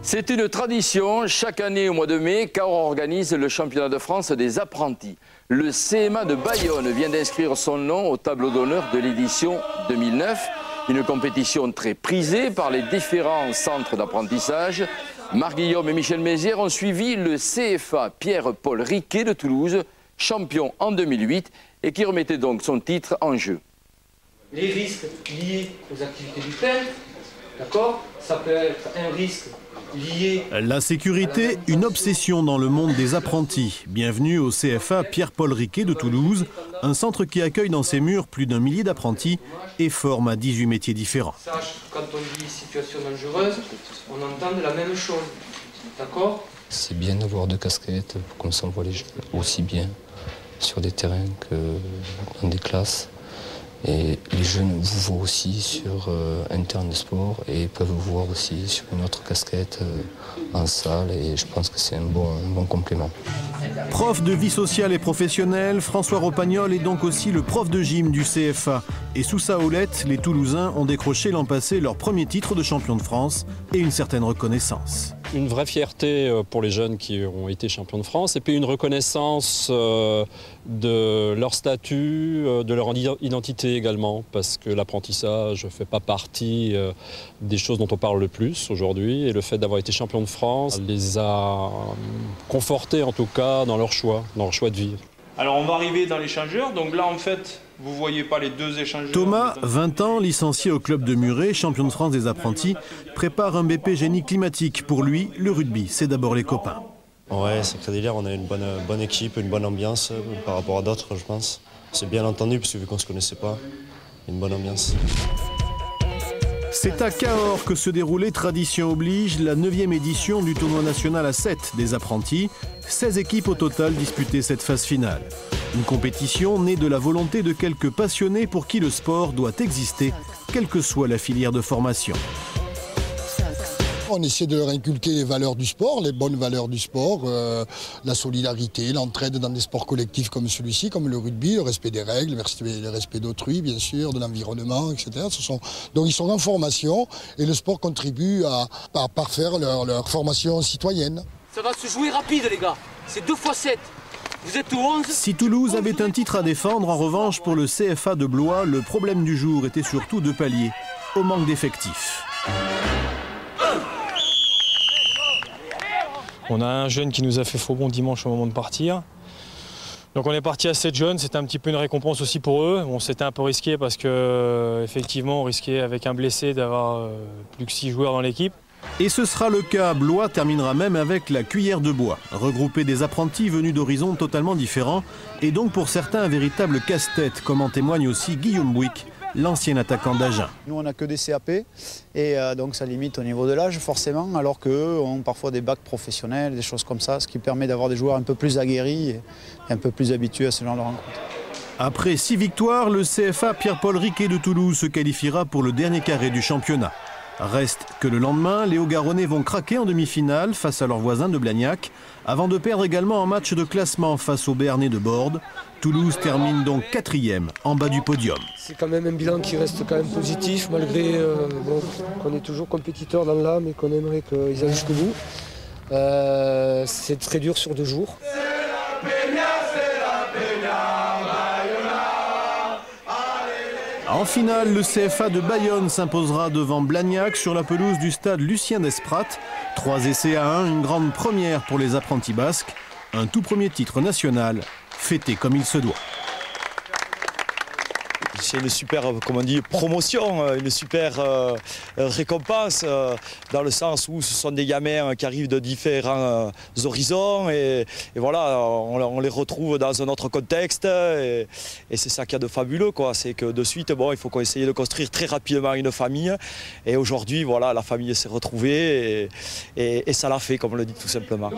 C'est une tradition, chaque année au mois de mai, Cahors organise le championnat de France des apprentis. Le CMA de Bayonne vient d'inscrire son nom au tableau d'honneur de l'édition 2009, une compétition très prisée par les différents centres d'apprentissage. Marc Guillaume et Michel Mézières ont suivi le CFA Pierre-Paul Riquet de Toulouse, champion en 2008 et qui remettait donc son titre en jeu. Les risques liés aux activités du peintre, d'accord, ça peut être un risque lié... La sécurité, une obsession dans le monde des apprentis. Bienvenue au CFA Pierre-Paul Riquet de Toulouse, un centre qui accueille dans ses murs plus d'1 millier d'apprentis et forme à 18 métiers différents. Sache, quand on dit situation dangereuse, on entend de la même chose, d'accord? C'est bien d'avoir 2 casquettes, comme ça on voit les jeunes aussi bien sur des terrains que dans des classes. Et les jeunes vous voient aussi sur un terrain de sport et peuvent vous voir aussi sur une autre casquette en salle et je pense que c'est un bon complément. Prof de vie sociale et professionnelle, François Ropagnol est donc aussi le prof de gym du CFA. Et sous sa houlette, les Toulousains ont décroché l'an passé leur premier titre de champion de France et une certaine reconnaissance. Une vraie fierté pour les jeunes qui ont été champions de France et puis une reconnaissance de leur statut, de leur identité également, parce que l'apprentissage ne fait pas partie des choses dont on parle le plus aujourd'hui et le fait d'avoir été champion de France les a confortés en tout cas dans leur choix de vie. Alors on va arriver dans l'échangeur, donc là en fait vous voyez pas les 2 échangeurs. Thomas, 20 ans, licencié au club de Muret, champion de France des apprentis, prépare un BP génie climatique. Pour lui, le rugby, c'est d'abord les copains. Ouais, c'est très délire, on a une bonne équipe, une bonne ambiance par rapport à d'autres, je pense. C'est bien entendu, parce que vu qu'on ne se connaissait pas, une bonne ambiance. C'est à Cahors que se déroulait, tradition oblige, la 9e édition du tournoi national à 7 des apprentis. 16 équipes au total disputaient cette phase finale. Une compétition née de la volonté de quelques passionnés pour qui le sport doit exister, quelle que soit la filière de formation. On essaie de leur inculquer les valeurs du sport, les bonnes valeurs du sport, la solidarité, l'entraide dans des sports collectifs comme celui-ci, comme le rugby, le respect des règles, le respect d'autrui, bien sûr, de l'environnement, etc. Donc ils sont en formation et le sport contribue à parfaire leur formation citoyenne. Ça va se jouer rapide les gars, c'est 2 x 7. Vous êtes au 11. Si Toulouse avait un titre à défendre, en revanche, pour le CFA de Blois, le problème du jour était surtout de pallier au manque d'effectifs. On a un jeune qui nous a fait faux bond dimanche au moment de partir. Donc on est parti à 7 jeunes, c'était un petit peu une récompense aussi pour eux. Bon, c'était un peu risqué parce que effectivement on risquait avec un blessé d'avoir plus que 6 joueurs dans l'équipe. Et ce sera le cas. Blois terminera même avec la cuillère de bois. Regrouper des apprentis venus d'horizons totalement différents et donc pour certains un véritable casse-tête, comme en témoigne aussi Guillaume Bouic, l'ancien attaquant d'Agen. Nous on n'a que des CAP et donc ça limite au niveau de l'âge forcément, alors qu'eux ont parfois des bacs professionnels, des choses comme ça, ce qui permet d'avoir des joueurs un peu plus aguerris et un peu plus habitués à ce genre de rencontres. Après 6 victoires, le CFA Pierre-Paul Riquet de Toulouse se qualifiera pour le dernier carré du championnat. Reste que le lendemain, les Hauts-Garonnais vont craquer en demi-finale face à leurs voisins de Blagnac, avant de perdre également un match de classement face aux Béarnais de Borde. Toulouse termine donc 4e, en bas du podium. C'est quand même un bilan qui reste quand même positif, malgré qu'on est toujours compétiteur dans l'âme et qu'on aimerait qu'ils aillent jusqu'au bout. C'est très dur sur 2 jours. En finale, le CFA de Bayonne s'imposera devant Blagnac sur la pelouse du stade Lucien Desprats. 3 essais à 1, une grande première pour les apprentis basques. Un tout premier titre national, fêté comme il se doit. C'est une super, comme on dit, promotion, une super récompense, dans le sens où ce sont des gamins qui arrivent de différents horizons et voilà, on les retrouve dans un autre contexte et c'est ça qu'il y a de fabuleux, quoi. C'est que de suite, bon, il faut qu'on essaye de construire très rapidement une famille et aujourd'hui, voilà, la famille s'est retrouvée et ça l'a fait, comme on le dit tout simplement.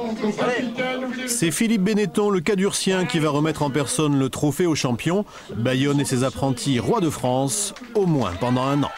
C'est Philippe Benetton, le Cadurcien, qui va remettre en personne le trophée aux champions. Bayonne et ses apprentis rois de France, au moins pendant 1 an.